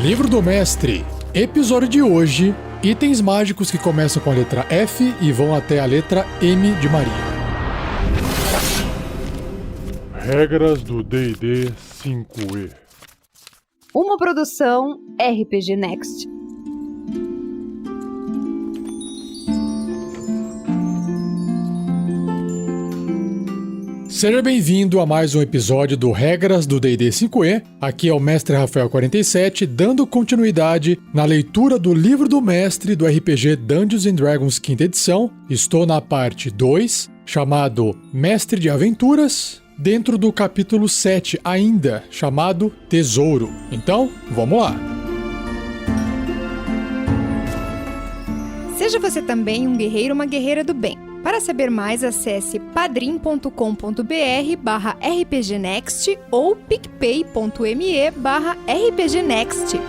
Livro do Mestre. Episódio de hoje: itens mágicos que começam com a letra F e vão até a letra M de Maria. Regras do D&D 5e. Uma produção RPG Next. Seja bem-vindo a mais um episódio do Regras do D&D 5e. Aqui é o Mestre Rafael 47, dando continuidade na leitura do Livro do Mestre do RPG Dungeons & Dragons 5ª edição. Estou na parte 2, chamado Mestre de Aventuras, dentro do capítulo 7 ainda, chamado Tesouro. Então, vamos lá! Seja você também um guerreiro ou uma guerreira do bem. Para saber mais, acesse padrim.com.br/rpgnext ou picpay.me/rpgnext.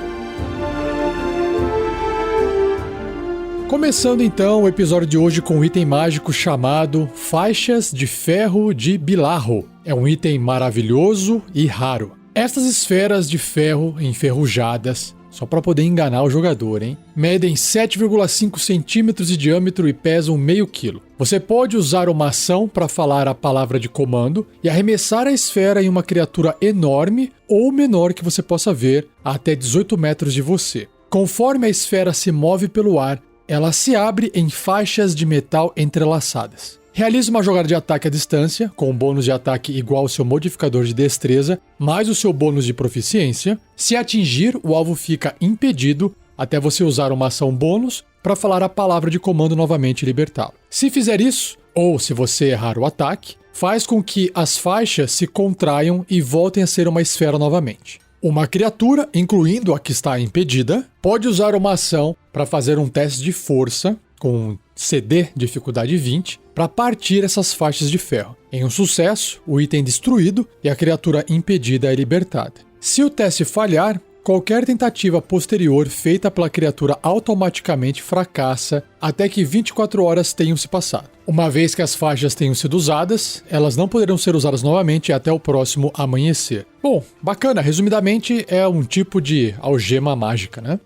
Começando então o episódio de hoje com um item mágico chamado Faixas de Ferro de Bilarro. É um item maravilhoso e raro. Estas esferas de ferro enferrujadas, só para poder enganar o jogador, hein? Medem 7,5 centímetros de diâmetro e pesam meio quilo. Você pode usar uma ação para falar a palavra de comando e arremessar a esfera em uma criatura enorme ou menor que você possa ver até 18 metros de você. Conforme a esfera se move pelo ar, ela se abre em faixas de metal entrelaçadas. Realize uma jogada de ataque à distância, com um bônus de ataque igual ao seu modificador de destreza, mais o seu bônus de proficiência. Se atingir, o alvo fica impedido até você usar uma ação bônus para falar a palavra de comando novamente e libertá-lo. Se fizer isso, ou se você errar o ataque, faz com que as faixas se contraiam e voltem a ser uma esfera novamente. Uma criatura, incluindo a que está impedida, pode usar uma ação para fazer um teste de força com CD dificuldade 20 para partir essas faixas de ferro. Em um sucesso, o item é destruído e a criatura impedida é libertada. Se o teste falhar, qualquer tentativa posterior feita pela criatura automaticamente fracassa até que 24 horas tenham se passado. Uma vez que as faixas tenham sido usadas, elas não poderão ser usadas novamente até o próximo amanhecer. Bom, bacana, resumidamente é um tipo de algema mágica, né?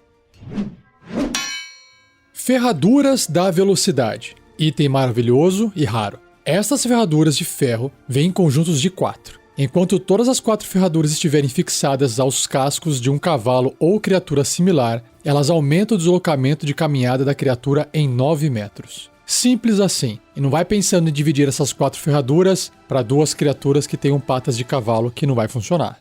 Ferraduras da Velocidade. Item maravilhoso e raro. Estas ferraduras de ferro vêm em conjuntos de 4. Enquanto todas as 4 ferraduras estiverem fixadas aos cascos de um cavalo ou criatura similar, elas aumentam o deslocamento de caminhada da criatura em 9 metros. Simples assim. E não vai pensando em dividir essas 4 ferraduras para 2 criaturas que tenham patas de cavalo, que não vai funcionar.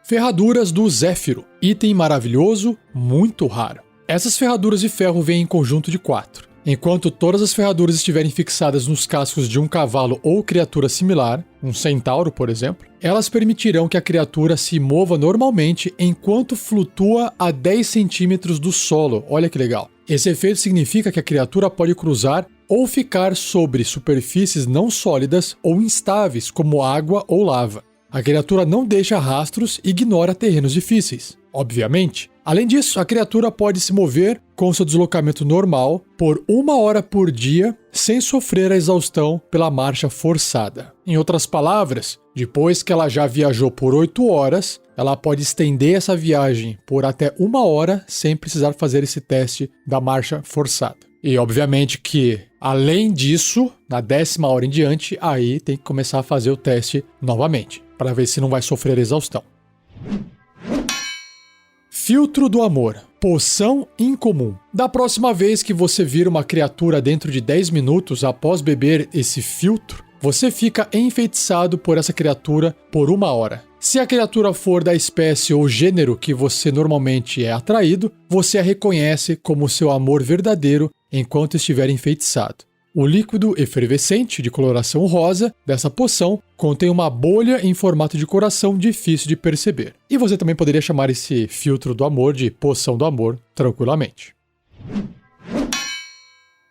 Ferraduras do Zéfiro. Item maravilhoso, muito raro. Essas ferraduras de ferro vêm em conjunto de 4. Enquanto todas as ferraduras estiverem fixadas nos cascos de um cavalo ou criatura similar, um centauro, por exemplo, elas permitirão que a criatura se mova normalmente enquanto flutua a 10 centímetros do solo. Olha que legal. Esse efeito significa que a criatura pode cruzar ou ficar sobre superfícies não sólidas ou instáveis, como água ou lava. A criatura não deixa rastros e ignora terrenos difíceis, obviamente. Além disso, a criatura pode se mover com seu deslocamento normal por 1 hora por dia, sem sofrer a exaustão pela marcha forçada. Em outras palavras, depois que ela já viajou por 8 horas, ela pode estender essa viagem por até 1 hora sem precisar fazer esse teste da marcha forçada. E obviamente que, além disso, na 10ª hora em diante, aí tem que começar a fazer o teste novamente, para ver se não vai sofrer exaustão. Filtro do Amor. Poção incomum. Da próxima vez que você vir uma criatura dentro de 10 minutos após beber esse filtro, você fica enfeitiçado por essa criatura por 1 hora. Se a criatura for da espécie ou gênero que você normalmente é atraído, você a reconhece como seu amor verdadeiro enquanto estiver enfeitiçado. O líquido efervescente de coloração rosa dessa poção contém uma bolha em formato de coração difícil de perceber. E você também poderia chamar esse filtro do amor de poção do amor tranquilamente.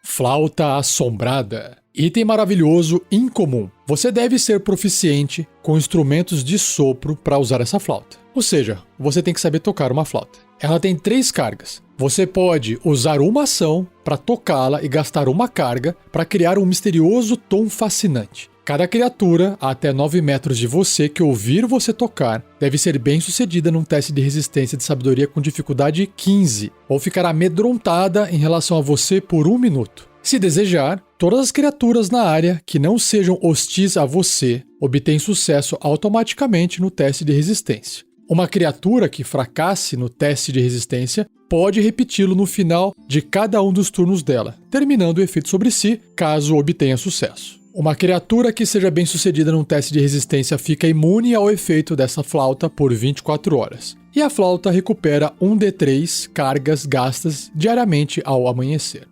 Flauta assombrada. Item maravilhoso incomum. Você deve ser proficiente com instrumentos de sopro para usar essa flauta. Ou seja, você tem que saber tocar uma flauta. Ela tem 3 cargas. Você pode usar uma ação para tocá-la e gastar uma carga para criar um misterioso tom fascinante. Cada criatura a até 9 metros de você que ouvir você tocar deve ser bem sucedida num teste de resistência de sabedoria com dificuldade 15, ou ficar amedrontada em relação a você por 1 minuto. Se desejar, todas as criaturas na área que não sejam hostis a você obtêm sucesso automaticamente no teste de resistência. Uma criatura que fracasse no teste de resistência pode repeti-lo no final de cada um dos turnos dela, terminando o efeito sobre si, caso obtenha sucesso. Uma criatura que seja bem sucedida num teste de resistência fica imune ao efeito dessa flauta por 24 horas. E a flauta recupera 1d3 cargas gastas diariamente ao amanhecer.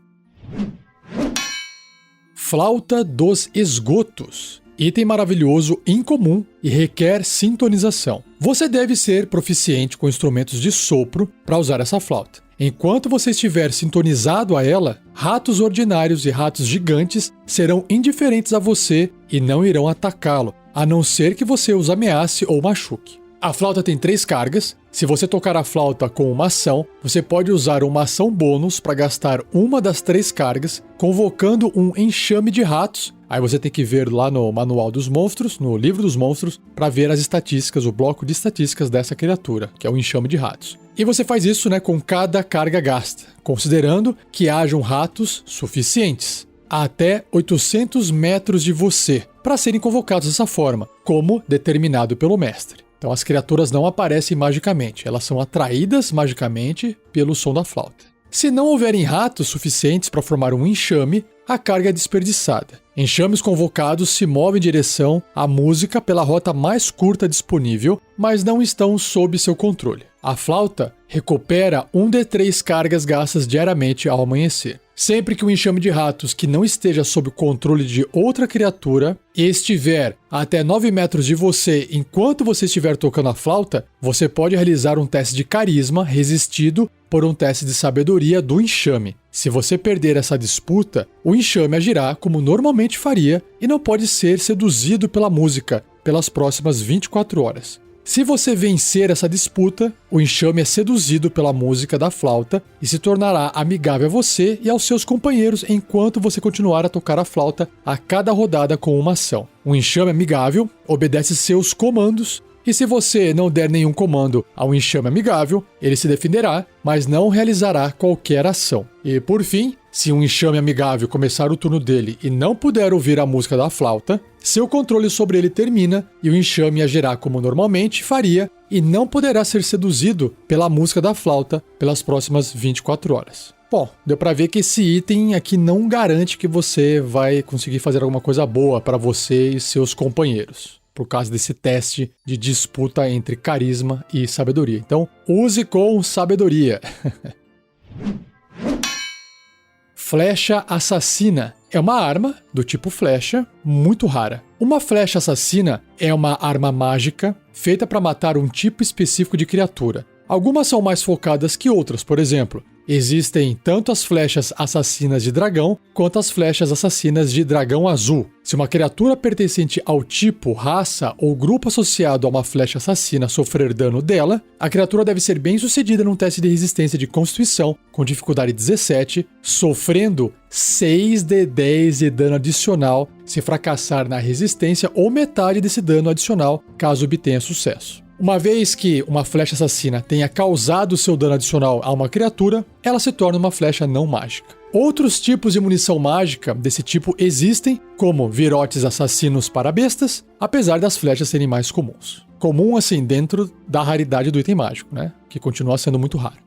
Flauta dos esgotos. Item maravilhoso, incomum e requer sintonização. Você deve ser proficiente com instrumentos de sopro para usar essa flauta. Enquanto você estiver sintonizado a ela, ratos ordinários e ratos gigantes serão indiferentes a você e não irão atacá-lo, a não ser que você os ameace ou machuque. A flauta tem 3 cargas. Se você tocar a flauta com uma ação, você pode usar uma ação bônus para gastar uma das 3 cargas, convocando um enxame de ratos. Aí você tem que ver lá no Manual dos Monstros, no Livro dos Monstros, para ver as estatísticas, o bloco de estatísticas dessa criatura, que é o enxame de ratos. E você faz isso, com cada carga gasta, considerando que hajam ratos suficientes a até 800 metros de você para serem convocados dessa forma, como determinado pelo mestre. Então as criaturas não aparecem magicamente, elas são atraídas magicamente pelo som da flauta. Se não houverem ratos suficientes para formar um enxame, a carga é desperdiçada. Enxames convocados se movem em direção à música pela rota mais curta disponível, mas não estão sob seu controle. A flauta recupera 1d3 cargas gastas diariamente ao amanhecer. Sempre que um enxame de ratos que não esteja sob o controle de outra criatura e estiver a até 9 metros de você enquanto você estiver tocando a flauta, você pode realizar um teste de carisma resistido por um teste de sabedoria do enxame. Se você perder essa disputa, o enxame agirá como normalmente faria e não pode ser seduzido pela música pelas próximas 24 horas. Se você vencer essa disputa, o enxame é seduzido pela música da flauta e se tornará amigável a você e aos seus companheiros enquanto você continuar a tocar a flauta a cada rodada com uma ação. Um enxame amigável obedece seus comandos e se você não der nenhum comando ao enxame amigável, ele se defenderá, mas não realizará qualquer ação. E por fim, se um enxame amigável começar o turno dele e não puder ouvir a música da flauta, seu controle sobre ele termina e o enxame agirá como normalmente faria e não poderá ser seduzido pela música da flauta pelas próximas 24 horas. Bom, deu pra ver que esse item aqui não garante que você vai conseguir fazer alguma coisa boa para você e seus companheiros, por causa desse teste de disputa entre carisma e sabedoria. Então, use com sabedoria. Flecha assassina é uma arma do tipo flecha muito rara. Uma flecha assassina é uma arma mágica feita para matar um tipo específico de criatura. Algumas são mais focadas que outras, por exemplo. Existem tanto as flechas assassinas de dragão quanto as flechas assassinas de dragão azul. Se uma criatura pertencente ao tipo, raça ou grupo associado a uma flecha assassina sofrer dano dela, a criatura deve ser bem sucedida num teste de resistência de constituição com dificuldade 17, sofrendo 6d10 de dano adicional se fracassar na resistência ou metade desse dano adicional caso obtenha sucesso. Uma vez que uma flecha assassina tenha causado seu dano adicional a uma criatura, ela se torna uma flecha não mágica. Outros tipos de munição mágica desse tipo existem, como virotes assassinos para bestas, apesar das flechas serem mais comuns. Comum, assim, dentro da raridade do item mágico, que continua sendo muito raro.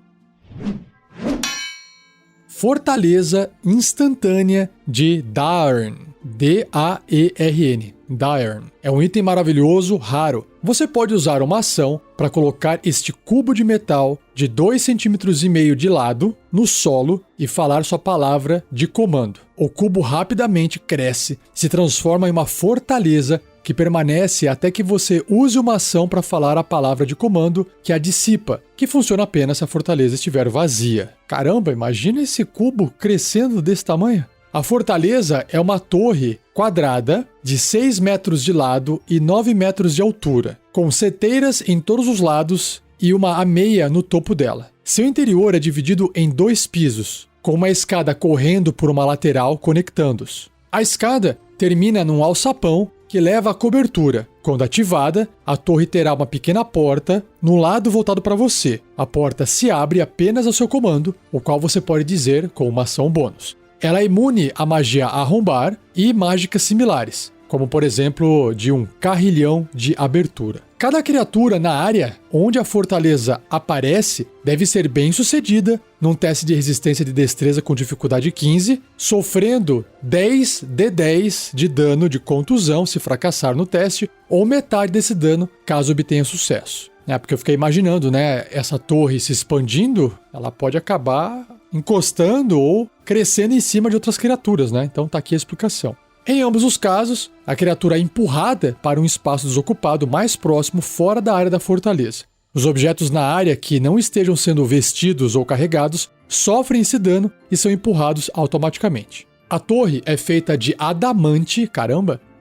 Fortaleza instantânea de Daern. D-A-E-R-N. Daern. É um item maravilhoso, raro. Você pode usar uma ação para colocar este cubo de metal de 2,5 cm de lado no solo e falar sua palavra de comando. O cubo rapidamente cresce, se transforma em uma fortaleza que permanece até que você use uma ação para falar a palavra de comando que a dissipa, que funciona apenas se a fortaleza estiver vazia. Caramba, imagina esse cubo crescendo desse tamanho. A fortaleza é uma torre quadrada de 6 metros de lado e 9 metros de altura, com seteiras em todos os lados e uma ameia no topo dela. Seu interior é dividido em 2 pisos, com uma escada correndo por uma lateral conectando-os. A escada termina num alçapão que leva à cobertura. Quando ativada, a torre terá uma pequena porta no lado voltado para você. A porta se abre apenas ao seu comando, o qual você pode dizer com uma ação bônus. Ela é imune à magia arrombar e mágicas similares, como por exemplo de um carrilhão de abertura. Cada criatura na área onde a fortaleza aparece deve ser bem sucedida num teste de resistência de destreza com dificuldade 15, sofrendo 10d10 de dano de contusão se fracassar no teste, ou metade desse dano caso obtenha sucesso. Porque eu fiquei imaginando, essa torre se expandindo, ela pode acabar encostando ou crescendo em cima de outras criaturas, Então tá aqui a explicação. Em ambos os casos, a criatura é empurrada para um espaço desocupado mais próximo fora da área da fortaleza. Os objetos na área que não estejam sendo vestidos ou carregados sofrem esse dano e são empurrados automaticamente. A torre é feita de adamante,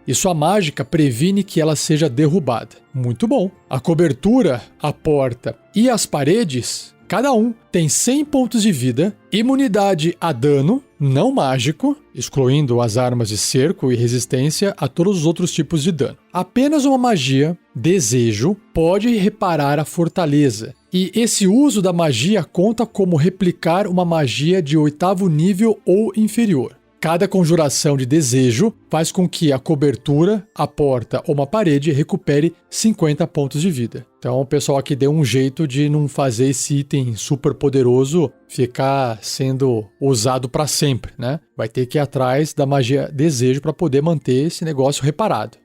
e sua mágica previne que ela seja derrubada. Muito bom! A cobertura, a porta e as paredes, cada um tem 100 pontos de vida, imunidade a dano não mágico, excluindo as armas de cerco e resistência a todos os outros tipos de dano. Apenas uma magia, desejo, pode reparar a fortaleza. E esse uso da magia conta como replicar uma magia de 8º nível ou inferior. Cada conjuração de desejo faz com que a cobertura, a porta ou uma parede recupere 50 pontos de vida. Então o pessoal aqui deu um jeito de não fazer esse item super poderoso ficar sendo usado para sempre, Vai ter que ir atrás da magia desejo para poder manter esse negócio reparado.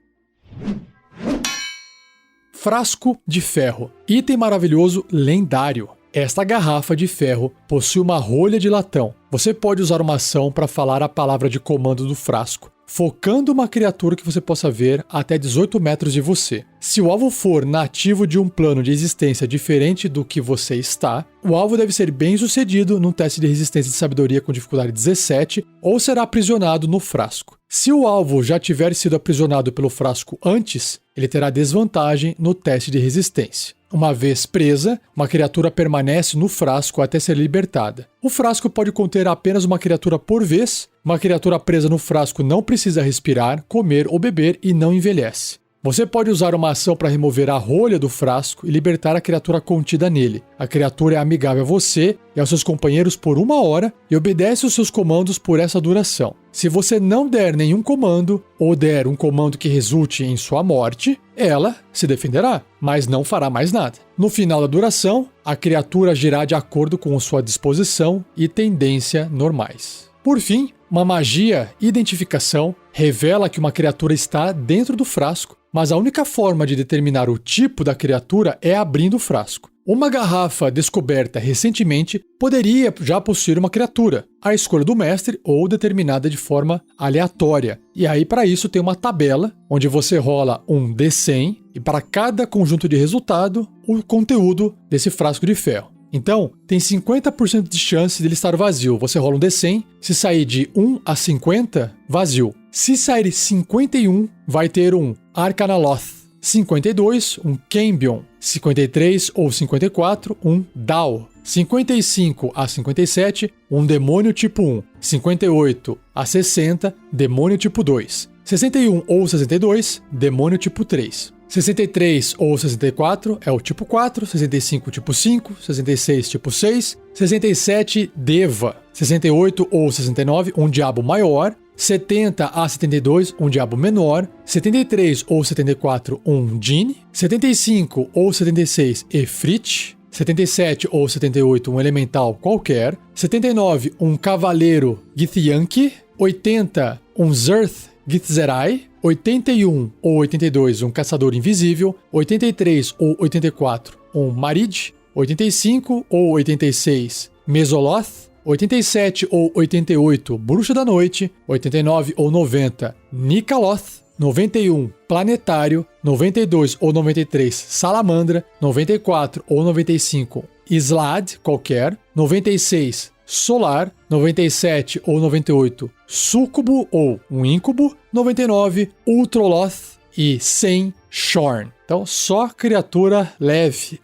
Frasco de ferro. Item maravilhoso lendário. Esta garrafa de ferro possui uma rolha de latão. Você pode usar uma ação para falar a palavra de comando do frasco, focando uma criatura que você possa ver até 18 metros de você. Se o alvo for nativo de um plano de existência diferente do que você está, o alvo deve ser bem sucedido num teste de resistência de sabedoria com dificuldade 17 ou será aprisionado no frasco. Se o alvo já tiver sido aprisionado pelo frasco antes, ele terá desvantagem no teste de resistência. Uma vez presa, uma criatura permanece no frasco até ser libertada. O frasco pode conter apenas uma criatura por vez. Uma criatura presa no frasco não precisa respirar, comer ou beber e não envelhece. Você pode usar uma ação para remover a rolha do frasco e libertar a criatura contida nele. A criatura é amigável a você e aos seus companheiros por 1 hora e obedece os seus comandos por essa duração. Se você não der nenhum comando ou der um comando que resulte em sua morte, ela se defenderá, mas não fará mais nada. No final da duração, a criatura agirá de acordo com sua disposição e tendência normais. Por fim, uma magia identificação revela que uma criatura está dentro do frasco, mas a única forma de determinar o tipo da criatura é abrindo o frasco. Uma garrafa descoberta recentemente poderia já possuir uma criatura, a escolha do mestre ou determinada de forma aleatória. E aí, para isso, tem uma tabela onde você rola um D100 e para cada conjunto de resultado, o conteúdo desse frasco de ferro. Então, tem 50% de chance dele estar vazio. Você rola um D100, se sair de 1 a 50, vazio. Se sair 51, vai ter um Arcanaloth. 52, um Cambion. 53 ou 54, um Dao. 55 a 57, um Demônio tipo 1. 58 a 60, Demônio tipo 2. 61 ou 62, Demônio tipo 3. 63 ou 64 é o tipo 4, 65 tipo 5, 66 tipo 6, 67 Deva, 68 ou 69 um diabo maior, 70 a 72 um diabo menor, 73 ou 74 um Djinn, 75 ou 76 Efrit, 77 ou 78 um elemental qualquer, 79 um cavaleiro Githyanki, 80 um Zerth Githzerai, 81 ou 82 um caçador invisível, 83 ou 84 um Marid, 85 ou 86 Mesoloth, 87 ou 88 Bruxa da Noite, 89 ou 90 Nikaloth, 91 Planetário, 92 ou 93 Salamandra, 94 ou 95 Islad qualquer, 96 Solar, 97 ou 98 Súcubo ou um Íncubo, 99 Ultroloth e 100 Shorn. Então só criatura leve.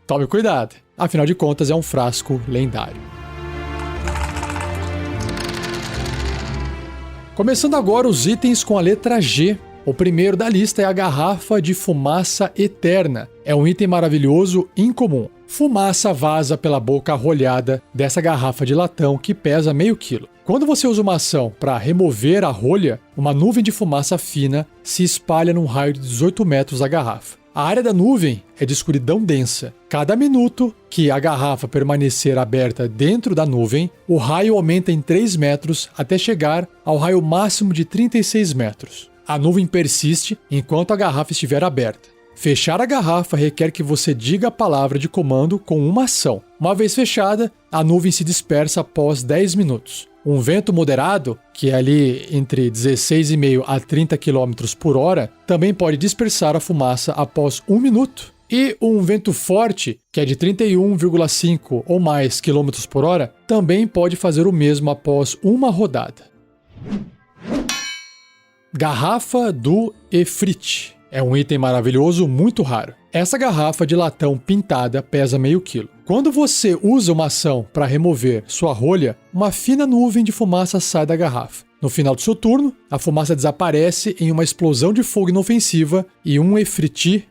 Tome cuidado, afinal de contas é um frasco lendário. Começando agora os itens com a letra G. O primeiro da lista é a garrafa de fumaça eterna. É um item maravilhoso incomum. Fumaça vaza pela boca arrolhada dessa garrafa de latão que pesa meio quilo. Quando você usa uma ação para remover a rolha, uma nuvem de fumaça fina se espalha num raio de 18 metros da garrafa. A área da nuvem é de escuridão densa. Cada minuto que a garrafa permanecer aberta dentro da nuvem, o raio aumenta em 3 metros até chegar ao raio máximo de 36 metros. A nuvem persiste enquanto a garrafa estiver aberta. Fechar a garrafa requer que você diga a palavra de comando com uma ação. Uma vez fechada, a nuvem se dispersa após 10 minutos. Um vento moderado, que é ali entre 16,5 a 30 km por hora, também pode dispersar a fumaça após 1 minuto. E um vento forte, que é de 31,5 ou mais km por hora, também pode fazer o mesmo após uma rodada. Garrafa do Efrit. É um item maravilhoso muito raro. Essa garrafa de latão pintada pesa meio quilo. Quando você usa uma ação para remover sua rolha, uma fina nuvem de fumaça sai da garrafa. No final do seu turno, a fumaça desaparece em uma explosão de fogo inofensiva e um Efrit,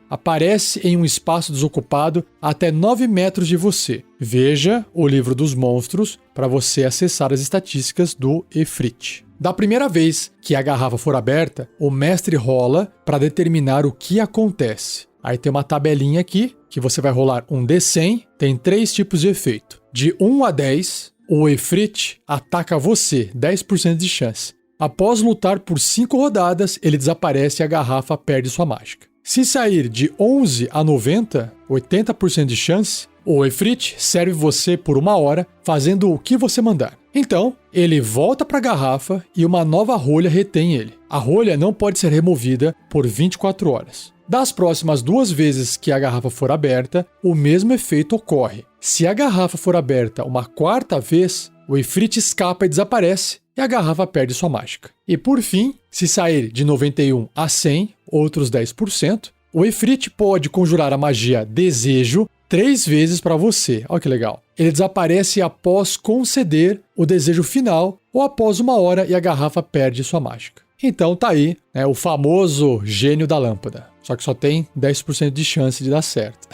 aparece em um espaço desocupado até 9 metros de você. Veja o livro dos monstros para você acessar as estatísticas do Efrit. Da primeira vez que a garrafa for aberta, o mestre rola para determinar o que acontece. Aí tem uma tabelinha aqui, que você vai rolar um D100, tem 3 tipos de efeito. De 1 a 10, o Efrit ataca você, 10% de chance. Após lutar por 5 rodadas, ele desaparece e a garrafa perde sua mágica. Se sair de 11 a 90, 80% de chance, o Efrit serve você por 1 hora, fazendo o que você mandar. Então, ele volta para a garrafa e uma nova rolha retém ele. A rolha não pode ser removida por 24 horas. Das próximas 2 vezes que a garrafa for aberta, o mesmo efeito ocorre. Se a garrafa for aberta uma 4ª vez, o Efrit escapa e desaparece, e a garrafa perde sua mágica. E por fim, se sair de 91 a 100, outros 10%, o Efrit pode conjurar a magia Desejo 3 vezes para você. Olha que legal. Ele desaparece após conceder o desejo final ou após 1 hora e a garrafa perde sua mágica. Então tá aí, né, o famoso gênio da lâmpada. Só que só tem 10% de chance de dar certo.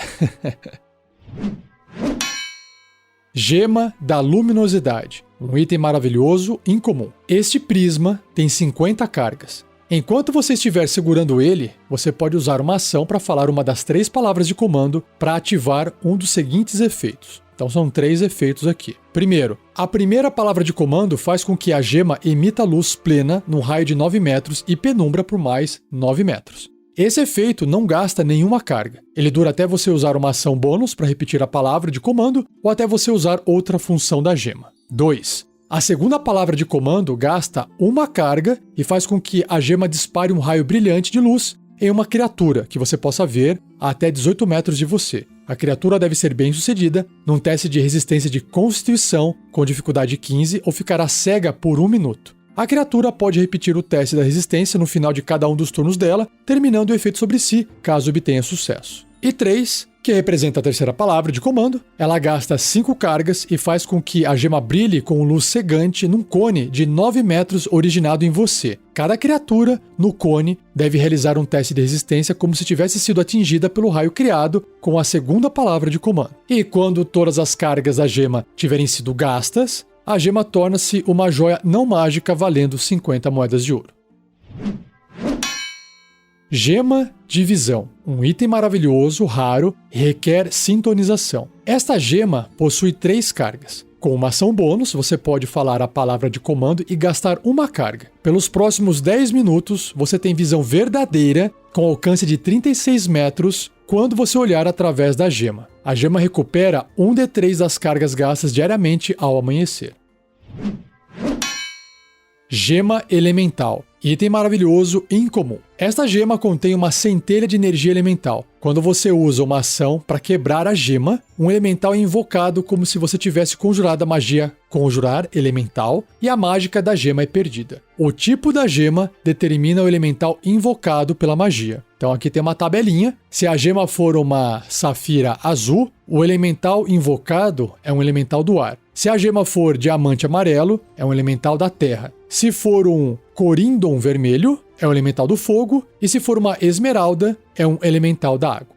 Gema da luminosidade. Um item maravilhoso incomum. Este prisma tem 50 cargas. Enquanto você estiver segurando ele, você pode usar uma ação para falar uma das 3 palavras de comando para ativar um dos seguintes efeitos. Então são 3 efeitos aqui. Primeiro, a primeira palavra de comando faz com que a gema emita luz plena num raio de 9 metros e penumbra por mais 9 metros. Esse efeito não gasta nenhuma carga. Ele dura até você usar uma ação bônus para repetir a palavra de comando ou até você usar outra função da gema. 2. A segunda palavra de comando gasta 1 carga e faz com que a gema dispare um raio brilhante de luz em uma criatura que você possa ver a até 18 metros de você. A criatura deve ser bem sucedida num teste de resistência de Constituição com dificuldade 15 ou ficará cega por 1 minuto. A criatura pode repetir o teste da resistência no final de cada um dos turnos dela, terminando o efeito sobre si, caso obtenha sucesso. E 3, que representa a terceira palavra de comando, ela gasta 5 cargas e faz com que a gema brilhe com luz cegante num cone de 9 metros originado em você. Cada criatura no cone deve realizar um teste de resistência como se tivesse sido atingida pelo raio criado com a segunda palavra de comando. E quando todas as cargas da gema tiverem sido gastas, a gema torna-se uma joia não mágica valendo 50 moedas de ouro. Gema de visão. Um item maravilhoso, raro, e requer sintonização. Esta gema possui 3 cargas. Com uma ação bônus, você pode falar a palavra de comando e gastar 1 carga. Pelos próximos 10 minutos, você tem visão verdadeira com alcance de 36 metros quando você olhar através da gema. A gema recupera 1d3 das cargas gastas diariamente ao amanhecer. Gema elemental. Item maravilhoso e incomum. Esta gema contém uma centelha de energia elemental. Quando você usa uma ação para quebrar a gema, um elemental é invocado como se você tivesse conjurado a magia Conjurar Elemental e a mágica da gema é perdida. O tipo da gema determina o elemental invocado pela magia. Então aqui tem uma tabelinha. Se a gema for uma safira azul, o elemental invocado é um elemental do ar. Se a gema for diamante amarelo, é um elemental da terra. Se for um corindon vermelho, é um elemental do fogo. E se for uma esmeralda, é um elemental da água.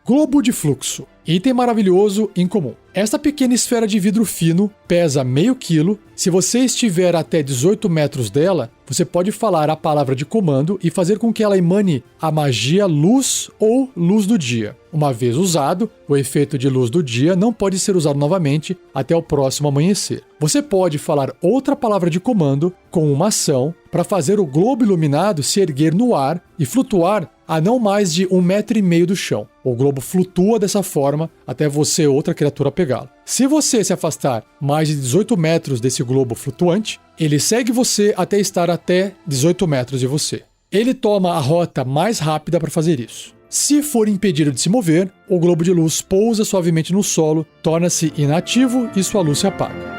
Globo de fluxo. Item maravilhoso incomum. Esta pequena esfera de vidro fino pesa meio quilo. Se você estiver até 18 metros dela, você pode falar a palavra de comando e fazer com que ela emane a magia luz ou luz do dia. Uma vez usado, o efeito de luz do dia não pode ser usado novamente até o próximo amanhecer. Você pode falar outra palavra de comando com uma ação para fazer o globo iluminado se erguer no ar e flutuar a não mais de 1,5 metros do chão. O globo flutua dessa forma até você ou outra criatura pegá-lo. Se você se afastar mais de 18 metros desse globo flutuante, ele segue você até estar até 18 metros de você. Ele toma a rota mais rápida para fazer isso. Se for impedido de se mover, o globo de luz pousa suavemente no solo, torna-se inativo e sua luz se apaga.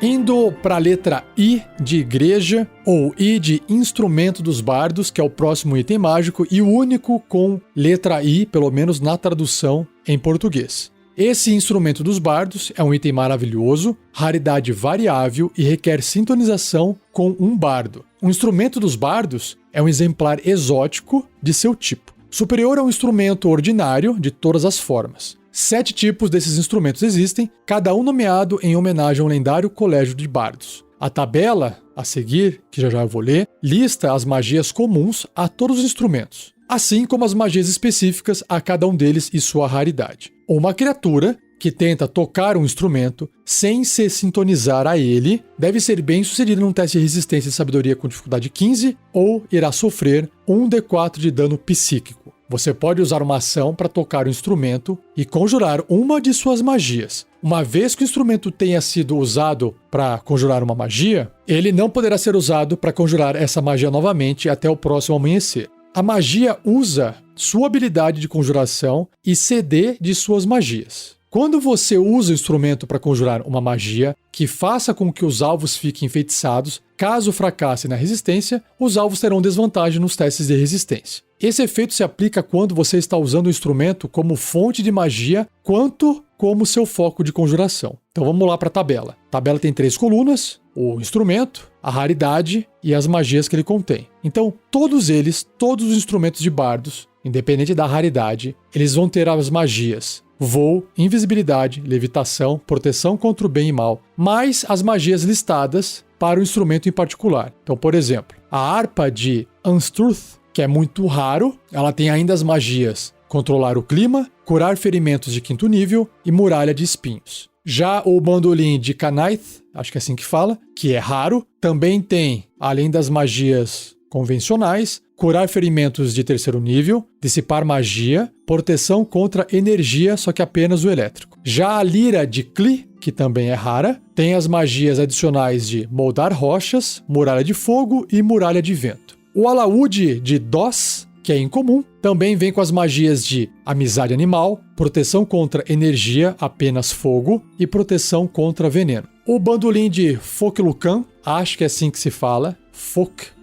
Indo para a letra I de igreja, ou I de instrumento dos bardos, que é o próximo item mágico e o único com letra I, pelo menos na tradução em português. Esse instrumento dos bardos é um item maravilhoso, raridade variável e requer sintonização com um bardo. O instrumento dos bardos é um exemplar exótico de seu tipo, superior ao instrumento ordinário de todas as formas. 7 tipos desses instrumentos existem, cada um nomeado em homenagem ao lendário Colégio de Bardos. A tabela, a seguir, que já eu vou ler, lista as magias comuns a todos os instrumentos, assim como as magias específicas a cada um deles e sua raridade. Uma criatura que tenta tocar um instrumento sem se sintonizar a ele deve ser bem sucedida num teste de resistência e sabedoria com dificuldade 15 ou irá sofrer 1d4 de dano psíquico. Você pode usar uma ação para tocar o instrumento e conjurar uma de suas magias. Uma vez que o instrumento tenha sido usado para conjurar uma magia, ele não poderá ser usado para conjurar essa magia novamente até o próximo amanhecer. A magia usa sua habilidade de conjuração e CD de suas magias. Quando você usa o instrumento para conjurar uma magia que faça com que os alvos fiquem enfeitiçados, caso fracassem na resistência, os alvos terão desvantagem nos testes de resistência. Esse efeito se aplica quando você está usando o instrumento como fonte de magia, quanto como seu foco de conjuração. Então vamos lá para a tabela. A tabela tem 3 colunas, o instrumento, a raridade e as magias que ele contém. Então todos os instrumentos de bardos, independente da raridade, eles vão ter as magias voo, invisibilidade, levitação, proteção contra o bem e mal, mais as magias listadas para o instrumento em particular. Então, por exemplo, a harpa de Unstruth, que é muito raro, ela tem ainda as magias controlar o clima, curar ferimentos de 5º nível e muralha de espinhos. Já o bandolim de Kanaith, acho que é assim que fala, que é raro, também tem, além das magias convencionais, curar ferimentos de 3º nível, dissipar magia, proteção contra energia, só que apenas o elétrico. Já a lira de Kli, que também é rara, tem as magias adicionais de moldar rochas, muralha de fogo e muralha de vento. O alaúde de Dos, que é incomum, também vem com as magias de amizade animal, proteção contra energia, apenas fogo, e proteção contra veneno. O bandolim de Foclucan, acho que é assim que se fala,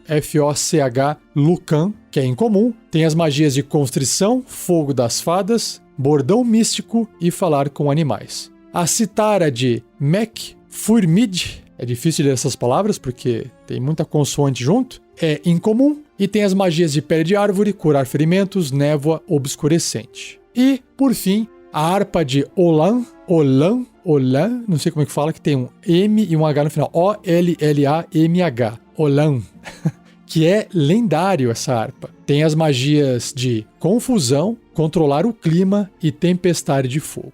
F-O-C-H, Lucan, que é incomum, tem as magias de constrição, fogo das fadas, bordão místico e falar com animais. A citara de Mek Furmid, é difícil de ler essas palavras porque tem muita consoante junto, é incomum e tem as magias de pele de árvore, curar ferimentos, névoa obscurecente. E, por fim, a harpa de Olan, não sei como é que fala, que tem um M e um H no final, O-L-L-A-M-H, Olan, que é lendário essa harpa. Tem as magias de confusão, controlar o clima e tempestade de fogo.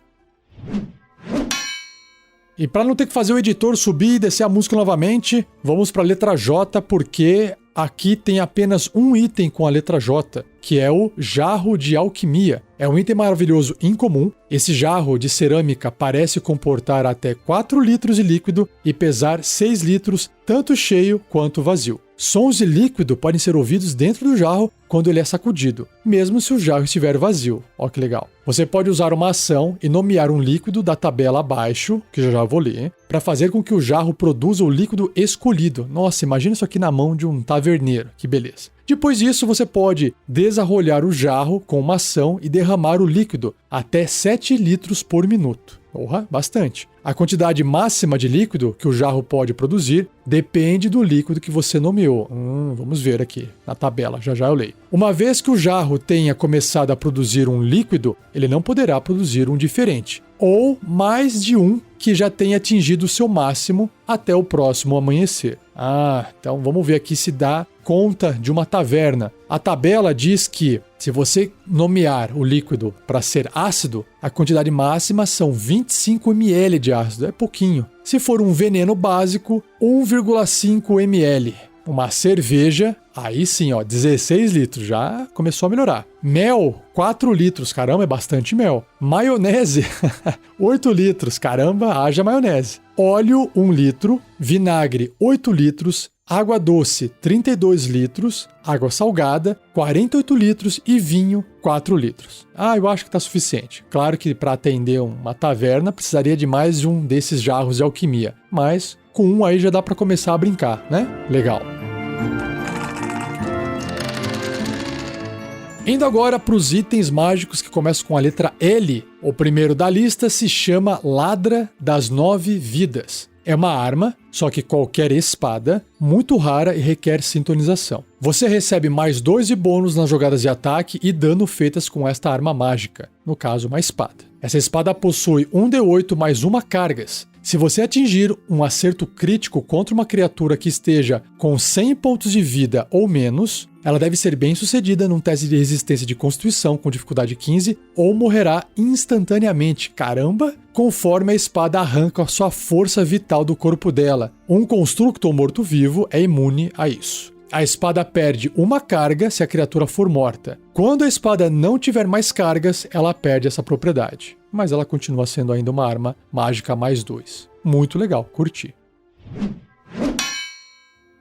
E para não ter que fazer o editor subir e descer a música novamente, vamos para a letra J, porque aqui tem apenas um item com a letra J, que é o jarro de alquimia. É um item maravilhoso incomum. Esse jarro de cerâmica parece comportar até 4 litros de líquido e pesar 6 litros, tanto cheio quanto vazio. Sons de líquido podem ser ouvidos dentro do jarro quando ele é sacudido, mesmo se o jarro estiver vazio. Ó que legal. Você pode usar uma ação e nomear um líquido da tabela abaixo, que eu já vou ler, para fazer com que o jarro produza o líquido escolhido. Nossa, imagina isso aqui na mão de um taverneiro, que beleza. Depois disso, você pode desarrolhar o jarro com uma ação e derramar o líquido até 7 litros por minuto. Porra, bastante. A quantidade máxima de líquido que o jarro pode produzir depende do líquido que você nomeou. Vamos ver aqui na tabela, já eu leio. Uma vez que o jarro tenha começado a produzir um líquido, ele não poderá produzir um diferente, ou mais de um que já tenha atingido o seu máximo até o próximo amanhecer. Então vamos ver aqui se dá conta de uma taverna. A tabela diz que se você nomear o líquido para ser ácido, a quantidade máxima são 25 ml de ácido, é pouquinho. Se for um veneno básico, 1,5 ml. Uma cerveja, aí sim, 16 litros, já começou a melhorar. Mel, 4 litros, caramba, é bastante mel. Maionese, 8 litros, caramba, haja maionese. Óleo, 1 litro. Vinagre, 8 litros. Água doce, 32 litros. Água salgada, 48 litros. E vinho, 4 litros. Eu acho que está suficiente. Claro que para atender uma taverna precisaria de mais de um desses jarros de alquimia, mas com um aí já dá para começar a brincar, né? Legal. Indo agora para os itens mágicos que começam com a letra L. O primeiro da lista se chama Ladra das 9 Vidas. É uma arma, só que qualquer espada, muito rara e requer sintonização. Você recebe mais 2 de bônus nas jogadas de ataque e dano feitas com esta arma mágica, no caso uma espada. Essa espada possui 1d8 mais 1 cargas. Se você atingir um acerto crítico contra uma criatura que esteja com 100 pontos de vida ou menos, ela deve ser bem sucedida num teste de resistência de constituição com dificuldade 15 ou morrerá instantaneamente, caramba, conforme a espada arranca a sua força vital do corpo dela. Um constructo morto-vivo é imune a isso. A espada perde 1 carga se a criatura for morta. Quando a espada não tiver mais cargas, ela perde essa propriedade. Mas ela continua sendo ainda uma arma mágica mais 2. Muito legal, curti.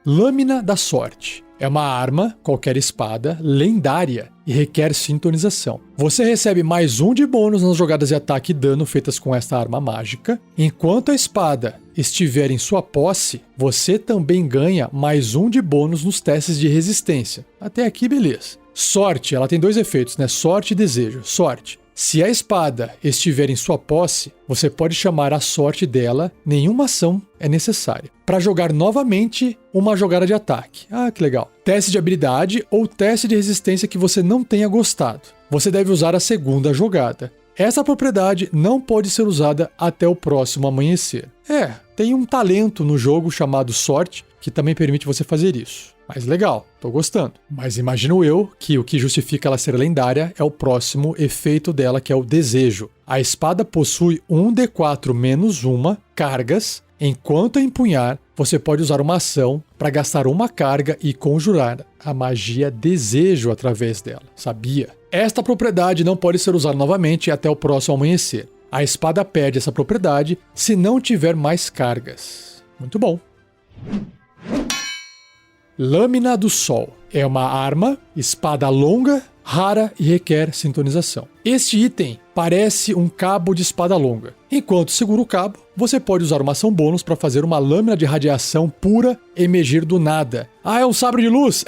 Lâmina da Sorte. É uma arma, qualquer espada, lendária e requer sintonização. Você recebe mais 1 de bônus nas jogadas de ataque e dano feitas com esta arma mágica. Enquanto a espada estiver em sua posse, você também ganha mais 1 de bônus nos testes de resistência. Até aqui, beleza. Sorte, ela tem 2 efeitos, né? Sorte e desejo. Sorte. Se a espada estiver em sua posse, você pode chamar a sorte dela, nenhuma ação é necessária. Para jogar novamente uma jogada de ataque. Que legal. Teste de habilidade ou teste de resistência que você não tenha gostado. Você deve usar a segunda jogada. Essa propriedade não pode ser usada até o próximo amanhecer. Tem um talento no jogo chamado Sorte, que também permite você fazer isso. Mas legal, tô gostando. Mas imagino eu que o que justifica ela ser lendária é o próximo efeito dela, que é o desejo. A espada possui 1d4 menos 1 cargas. Enquanto a empunhar, você pode usar uma ação para gastar 1 carga e conjurar a magia desejo através dela. Sabia? Esta propriedade não pode ser usada novamente até o próximo amanhecer. A espada perde essa propriedade se não tiver mais cargas. Muito bom. Lâmina do Sol. É uma arma, espada longa, rara e requer sintonização. Este item parece um cabo de espada longa. Enquanto segura o cabo, você pode usar uma ação bônus para fazer uma lâmina de radiação pura emergir do nada. É um sabre de luz?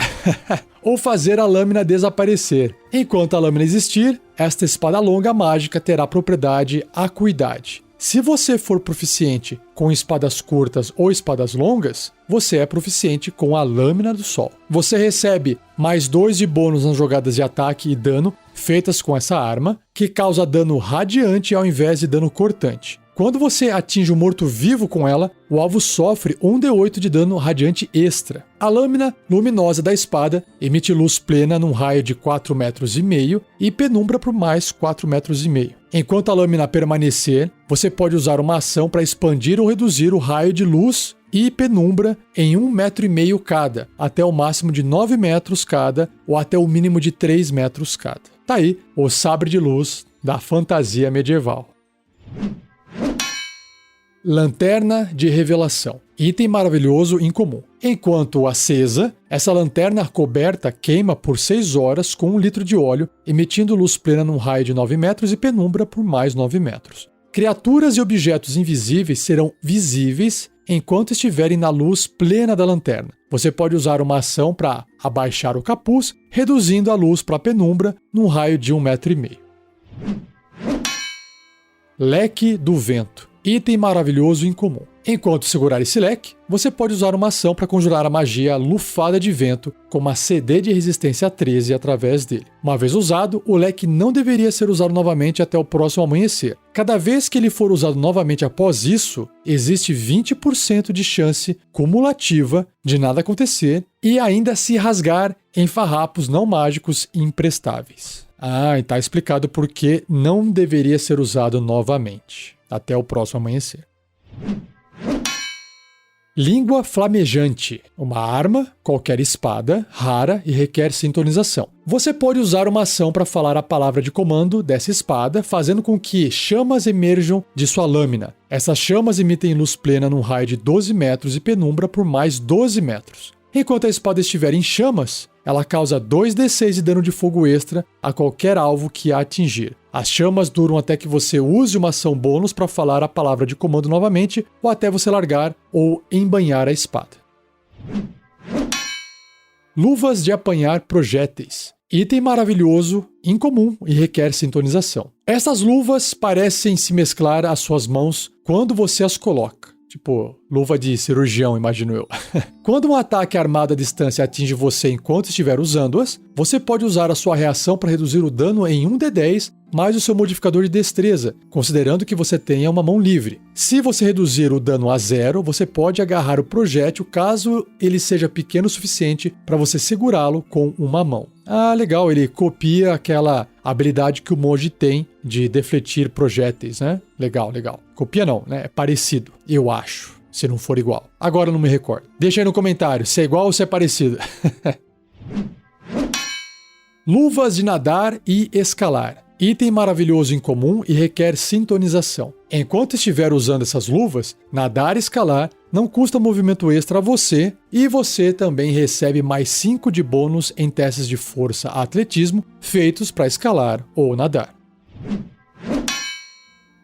Ou fazer a lâmina desaparecer. Enquanto a lâmina existir, esta espada longa mágica terá propriedade acuidade. Se você for proficiente com espadas curtas ou espadas longas, você é proficiente com a Lâmina do Sol. Você recebe mais 2 de bônus nas jogadas de ataque e dano feitas com essa arma, que causa dano radiante ao invés de dano cortante. Quando você atinge um morto-vivo com ela, o alvo sofre 1d8 de dano radiante extra. A lâmina luminosa da espada emite luz plena num raio de 4,5 metros e penumbra por mais 4,5 metros. Enquanto a lâmina permanecer, você pode usar uma ação para expandir ou reduzir o raio de luz e penumbra em 1,5 metro cada, até o máximo de 9 metros cada ou até o mínimo de 3 metros cada. Tá aí o sabre de luz da fantasia medieval. Lanterna de Revelação. Item maravilhoso incomum. Enquanto acesa, essa lanterna coberta queima por 6 horas com 1 litro de óleo, emitindo luz plena num raio de 9 metros e penumbra por mais 9 metros. Criaturas e objetos invisíveis serão visíveis enquanto estiverem na luz plena da lanterna. Você pode usar uma ação para abaixar o capuz, reduzindo a luz para a penumbra num raio de 1,5 metro. Leque do vento. Item maravilhoso incomum. Enquanto segurar esse leque, você pode usar uma ação para conjurar a magia Lufada de Vento com uma CD de resistência 13 através dele. Uma vez usado, o leque não deveria ser usado novamente até o próximo amanhecer. Cada vez que ele for usado novamente após isso, existe 20% de chance cumulativa de nada acontecer e ainda se rasgar em farrapos não mágicos imprestáveis. Ah, e está explicado por que não deveria ser usado novamente até o próximo amanhecer. Língua flamejante. Uma arma, qualquer espada, rara e requer sintonização. Você pode usar uma ação para falar a palavra de comando dessa espada, fazendo com que chamas emerjam de sua lâmina. Essas chamas emitem luz plena num raio de 12 metros e penumbra por mais 12 metros. Enquanto a espada estiver em chamas, ela causa 2d6 de dano de fogo extra a qualquer alvo que a atingir. As chamas duram até que você use uma ação bônus para falar a palavra de comando novamente ou até você largar ou embanhar a espada. Luvas de apanhar projéteis. Item maravilhoso, incomum e requer sintonização. Essas luvas parecem se mesclar às suas mãos quando você as coloca. Tipo, luva de cirurgião, imagino eu. Quando um ataque armado à distância atinge você enquanto estiver usando-as, você pode usar a sua reação para reduzir o dano em 1d10 mais o seu modificador de destreza, considerando que você tenha uma mão livre. Se você reduzir o dano a 0, você pode agarrar o projétil caso ele seja pequeno o suficiente para você segurá-lo com uma mão. Ah, legal, ele copia aquela habilidade que o monge tem de defletir projéteis, né? Legal, legal. Copia não, né? É parecido, eu acho, se não for igual. Agora eu não me recordo. Deixa aí no comentário se é igual ou se é parecido. Luvas de nadar e escalar. Item maravilhoso incomum e requer sintonização. Enquanto estiver usando essas luvas, nadar e escalar não custa movimento extra a você e você também recebe mais 5 de bônus em testes de força e atletismo feitos para escalar ou nadar.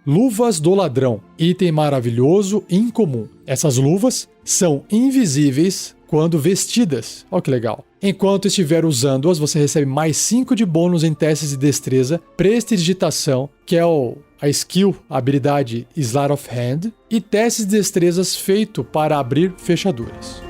Luvas do ladrão. Item maravilhoso e incomum. Essas luvas são invisíveis quando vestidas. Olha que legal. Enquanto estiver usando-as, você recebe mais 5 de bônus em testes de destreza, prestidigitação, que é a skill, a habilidade Sleight of Hand, e testes de destrezas feito para abrir fechaduras.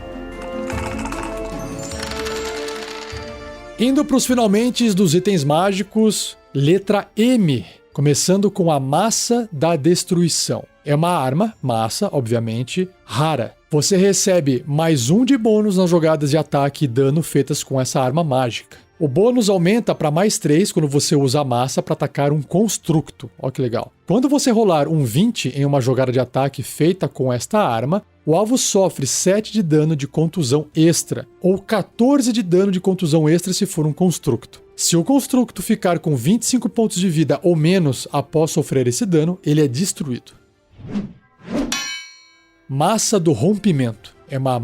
Indo para os finalmente dos itens mágicos, letra M, começando com a Massa da Destruição. É uma arma, massa, obviamente, rara. Você recebe mais 1 de bônus nas jogadas de ataque e dano feitas com essa arma mágica. O bônus aumenta para mais 3 quando você usa a massa para atacar um constructo. Olha que legal. Quando você rolar um 20 em uma jogada de ataque feita com esta arma, o alvo sofre 7 de dano de contusão extra, ou 14 de dano de contusão extra se for um constructo. Se o constructo ficar com 25 pontos de vida ou menos após sofrer esse dano, ele é destruído. Massa do Rompimento. É uma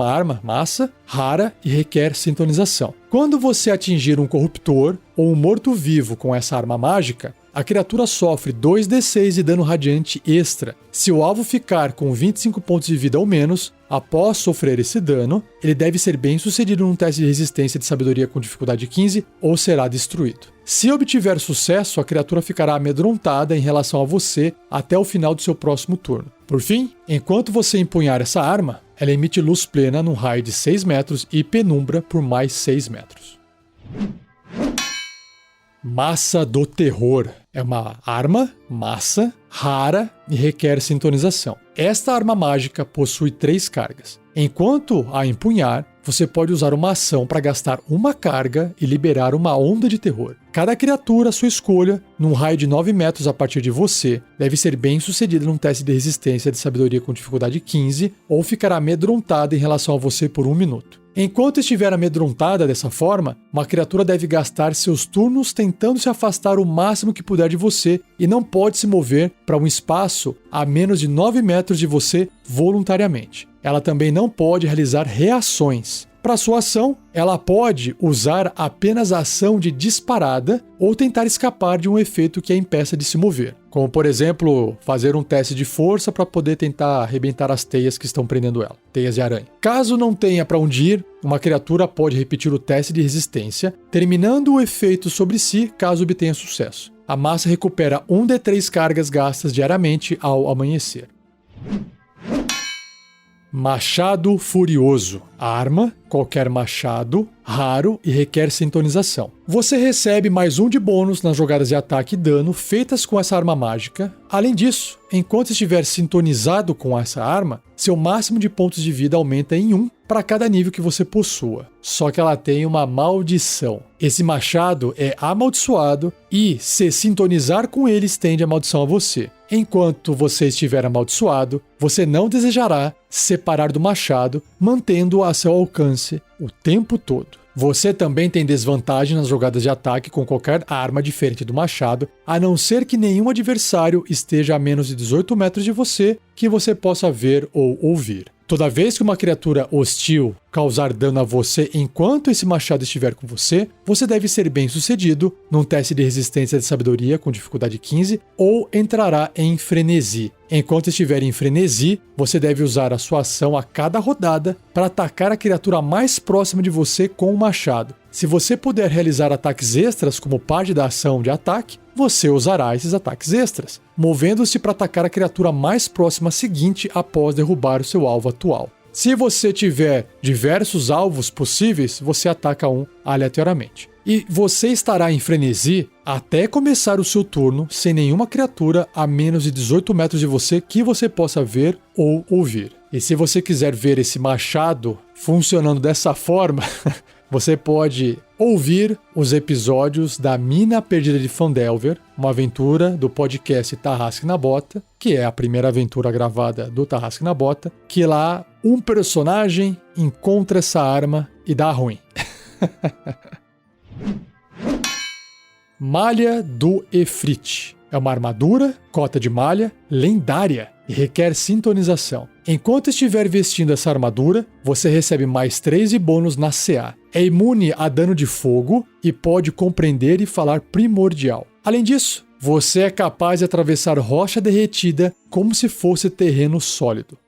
arma, massa, rara e requer sintonização. Quando você atingir um corruptor ou um morto-vivo com essa arma mágica, a criatura sofre 2d6 de dano radiante extra. Se o alvo ficar com 25 pontos de vida ou menos, após sofrer esse dano, ele deve ser bem sucedido num teste de resistência de sabedoria com dificuldade 15 ou será destruído. Se obtiver sucesso, a criatura ficará amedrontada em relação a você até o final do seu próximo turno. Por fim, enquanto você empunhar essa arma, ela emite luz plena num raio de 6 metros e penumbra por mais 6 metros. Massa do Terror. É uma arma, massa, rara e requer sintonização. Esta arma mágica possui 3 cargas. Enquanto a empunhar, você pode usar uma ação para gastar uma carga e liberar uma onda de terror. Cada criatura à sua escolha, num raio de 9 metros a partir de você, deve ser bem sucedida num teste de resistência de sabedoria com dificuldade 15 ou ficará amedrontada em relação a você por 1 minuto. Enquanto estiver amedrontada dessa forma, uma criatura deve gastar seus turnos tentando se afastar o máximo que puder de você e não pode se mover para um espaço a menos de 9 metros de você voluntariamente. Ela também não pode realizar reações. Para sua ação, ela pode usar apenas a ação de disparada ou tentar escapar de um efeito que a impeça de se mover, como por exemplo, fazer um teste de força para poder tentar arrebentar as teias que estão prendendo ela, teias de aranha. Caso não tenha para onde ir, uma criatura pode repetir o teste de resistência, terminando o efeito sobre si caso obtenha sucesso. A massa recupera 1d3 cargas gastas diariamente ao amanhecer. Machado Furioso. Arma, qualquer machado, raro e requer sintonização. Você recebe mais 1 de bônus nas jogadas de ataque e dano feitas com essa arma mágica. Além disso, enquanto estiver sintonizado com essa arma, seu máximo de pontos de vida aumenta em 1 para cada nível que você possua. Só que ela tem uma maldição. Esse machado é amaldiçoado e, se sintonizar com ele, estende a maldição a você. Enquanto você estiver amaldiçoado, você não desejará se separar do machado, mantendo-o a seu alcance o tempo todo. Você também tem desvantagem nas jogadas de ataque com qualquer arma diferente do machado, a não ser que nenhum adversário esteja a menos de 18 metros de você que você possa ver ou ouvir. Toda vez que uma criatura hostil causar dano a você enquanto esse machado estiver com você, você deve ser bem sucedido num teste de resistência de sabedoria com dificuldade 15 ou entrará em frenesi. Enquanto estiver em frenesi, você deve usar a sua ação a cada rodada para atacar a criatura mais próxima de você com o machado. Se você puder realizar ataques extras como parte da ação de ataque, você usará esses ataques extras, movendo-se para atacar a criatura mais próxima seguinte após derrubar o seu alvo atual. Se você tiver diversos alvos possíveis, você ataca um aleatoriamente. E você estará em frenesi até começar o seu turno sem nenhuma criatura a menos de 18 metros de você que você possa ver ou ouvir. E se você quiser ver esse machado funcionando dessa forma, você pode ouvir os episódios da Mina Perdida de Phandelver, uma aventura do podcast Tarrasque na Bota, que é a primeira aventura gravada do Tarrasque na Bota, que lá um personagem encontra essa arma e dá ruim. Malha do Efrit. É uma armadura, cota de malha, lendária e requer sintonização. Enquanto estiver vestindo essa armadura, você recebe mais 3 de bônus na CA. É imune a dano de fogo e pode compreender e falar primordial. Além disso, você é capaz de atravessar rocha derretida como se fosse terreno sólido.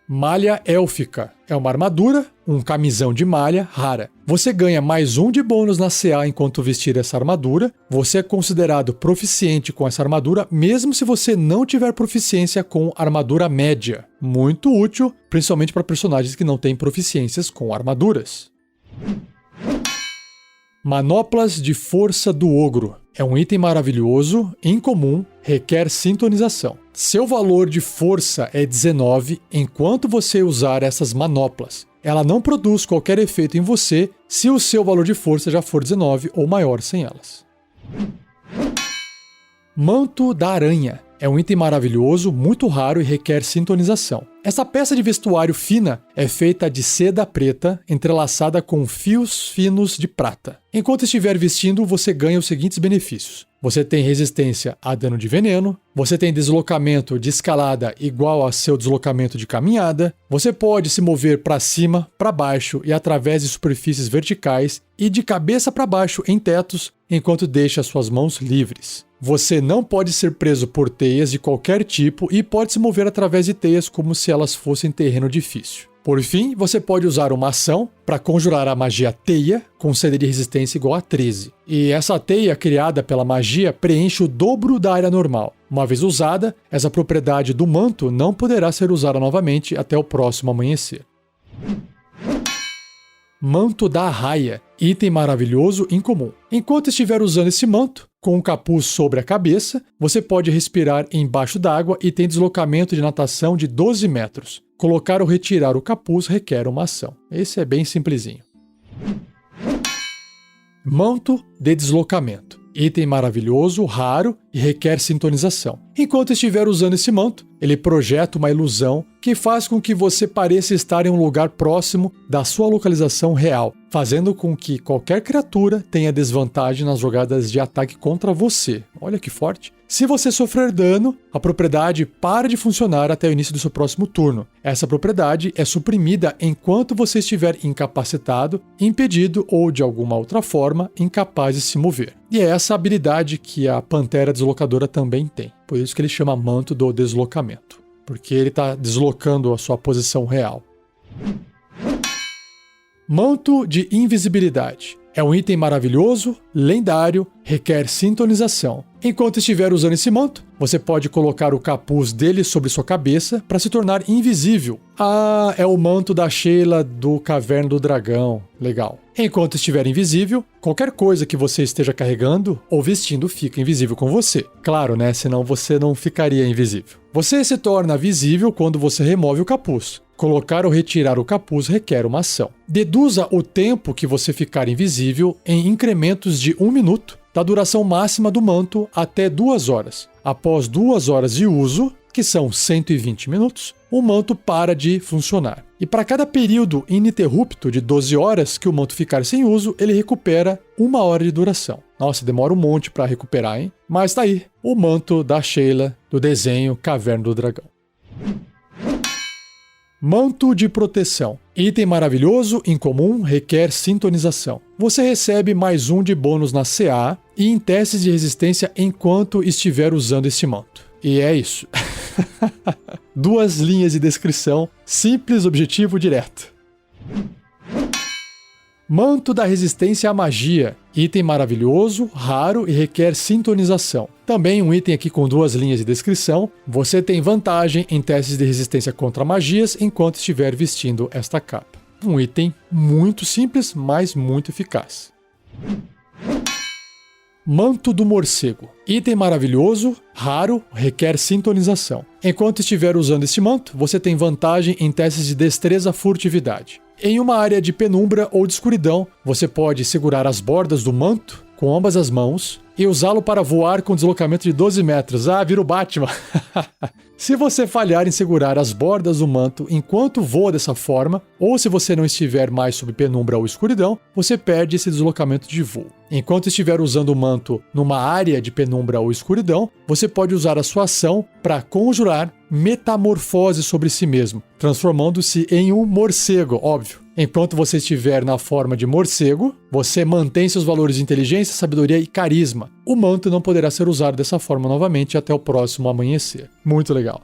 Malha élfica. É uma armadura, um camisão de malha rara. Você ganha mais 1 de bônus na CA enquanto vestir essa armadura. Você é considerado proficiente com essa armadura, mesmo se você não tiver proficiência com armadura média. Muito útil, principalmente para personagens que não têm proficiências com armaduras. Manoplas de Força do Ogro. É um item maravilhoso, incomum, requer sintonização. Seu valor de força é 19 enquanto você usar essas manoplas. Ela não produz qualquer efeito em você se o seu valor de força já for 19 ou maior sem elas. Manto da Aranha. É um item maravilhoso, muito raro e requer sintonização. Essa peça de vestuário fina é feita de seda preta entrelaçada com fios finos de prata. Enquanto estiver vestindo, você ganha os seguintes benefícios. Você tem resistência a dano de veneno, você tem deslocamento de escalada igual a seu deslocamento de caminhada, você pode se mover para cima, para baixo e através de superfícies verticais e de cabeça para baixo em tetos, enquanto deixa suas mãos livres. Você não pode ser preso por teias de qualquer tipo e pode se mover através de teias como se elas fossem terreno difícil. Por fim, você pode usar uma ação para conjurar a magia Teia com CD de resistência igual a 13. E essa teia criada pela magia preenche o dobro da área normal. Uma vez usada, essa propriedade do manto não poderá ser usada novamente até o próximo amanhecer. Manto da Arraia. Item maravilhoso incomum. Enquanto estiver usando esse manto, com um capuz sobre a cabeça, você pode respirar embaixo d'água e tem deslocamento de natação de 12 metros. Colocar ou retirar o capuz requer uma ação. Esse é bem simplesinho. Manto de Deslocamento. Item maravilhoso, raro e requer sintonização. Enquanto estiver usando esse manto, ele projeta uma ilusão que faz com que você pareça estar em um lugar próximo da sua localização real, fazendo com que qualquer criatura tenha desvantagem nas jogadas de ataque contra você. Olha que forte! Se você sofrer dano, a propriedade para de funcionar até o início do seu próximo turno. Essa propriedade é suprimida enquanto você estiver incapacitado, impedido ou, de alguma outra forma, incapaz de se mover. E é essa habilidade que a Pantera Deslocadora também tem. Por isso que ele chama Manto do Deslocamento, porque ele está deslocando a sua posição real. Manto de Invisibilidade. É um item maravilhoso, lendário, requer sintonização. Enquanto estiver usando esse manto, você pode colocar o capuz dele sobre sua cabeça para se tornar invisível. Ah, é o manto da Sheila do Caverna do Dragão. Legal. Enquanto estiver invisível, qualquer coisa que você esteja carregando ou vestindo fica invisível com você. Claro, né? Senão você não ficaria invisível. Você se torna visível quando você remove o capuz. Colocar ou retirar o capuz requer uma ação. Deduza o tempo que você ficar invisível em incrementos de 1 minuto da duração máxima do manto até 2 horas. Após 2 horas de uso, que são 120 minutos, o manto para de funcionar. E para cada período ininterrupto de 12 horas que o manto ficar sem uso, ele recupera 1 hora de duração. Nossa, demora um monte para recuperar, hein? Mas tá aí, o manto da Sheila do desenho Caverna do Dragão. Manto de Proteção. Item maravilhoso, incomum, requer sintonização. Você recebe mais 1 de bônus na CA e em testes de resistência enquanto estiver usando esse manto. E é isso. 2 linhas de descrição, simples, objetivo, direto. Manto da Resistência à Magia. Item maravilhoso, raro e requer sintonização. Também um item aqui com 2 linhas de descrição. Você tem vantagem em testes de resistência contra magias enquanto estiver vestindo esta capa. Um item muito simples, mas muito eficaz. Manto do Morcego. Item maravilhoso, raro, requer sintonização. Enquanto estiver usando este manto, você tem vantagem em testes de destreza furtividade. Em uma área de penumbra ou de escuridão, você pode segurar as bordas do manto com ambas as mãos e usá-lo para voar com deslocamento de 12 metros. Ah, vira o Batman! Se você falhar em segurar as bordas do manto enquanto voa dessa forma, ou se você não estiver mais sob penumbra ou escuridão, você perde esse deslocamento de voo. Enquanto estiver usando o manto numa área de penumbra ou escuridão, você pode usar a sua ação para conjurar metamorfose sobre si mesmo, transformando-se em um morcego, óbvio. Enquanto você estiver na forma de morcego, você mantém seus valores de inteligência, sabedoria e carisma. O manto não poderá ser usado dessa forma novamente até o próximo amanhecer. Muito legal.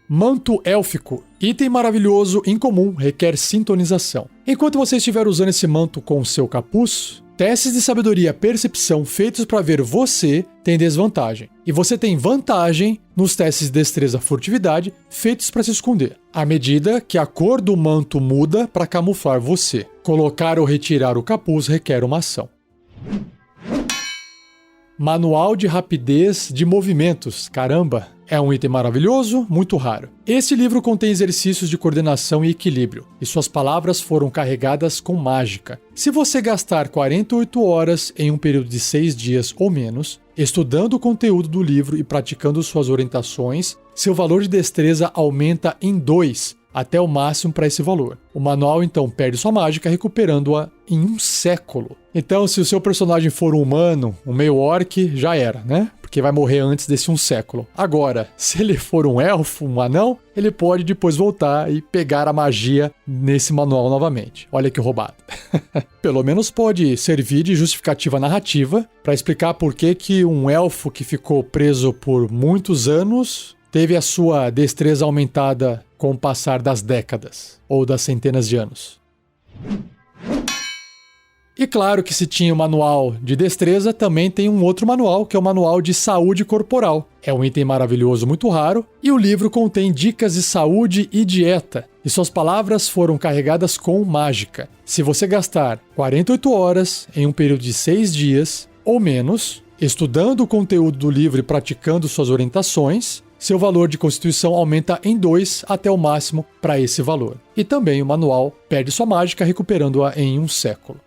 Manto Élfico. Item maravilhoso, incomum, requer sintonização. Enquanto você estiver usando esse manto com seu capuz, testes de sabedoria e percepção feitos para ver você têm desvantagem. E você tem vantagem nos testes de destreza furtividade feitos para se esconder, à medida que a cor do manto muda para camuflar você. Colocar ou retirar o capuz requer uma ação. Manual de Rapidez de Movimentos. Caramba! É um item maravilhoso, muito raro. Este livro contém exercícios de coordenação e equilíbrio, e suas palavras foram carregadas com mágica. Se você gastar 48 horas em um período de 6 dias ou menos, estudando o conteúdo do livro e praticando suas orientações, seu valor de destreza aumenta em 2, até o máximo para esse valor. O manual então perde sua mágica, recuperando-a em 1 século. Então, se o seu personagem for um humano, um meio orc, já era, né? Porque vai morrer antes desse 1 século. Agora, se ele for um elfo, um anão, ele pode depois voltar e pegar a magia nesse manual novamente. Olha que roubado. Pelo menos pode servir de justificativa narrativa para explicar por que um elfo que ficou preso por muitos anos teve a sua destreza aumentada com o passar das décadas ou das centenas de anos. E claro que se tinha o manual de destreza, também tem um outro manual, que é o manual de saúde corporal. É um item maravilhoso, muito raro, e o livro contém dicas de saúde e dieta, e suas palavras foram carregadas com mágica. Se você gastar 48 horas em um período de 6 dias ou menos, estudando o conteúdo do livro e praticando suas orientações, seu valor de constituição aumenta em 2 até o máximo para esse valor. E também o manual perde sua mágica, recuperando-a em 1 século.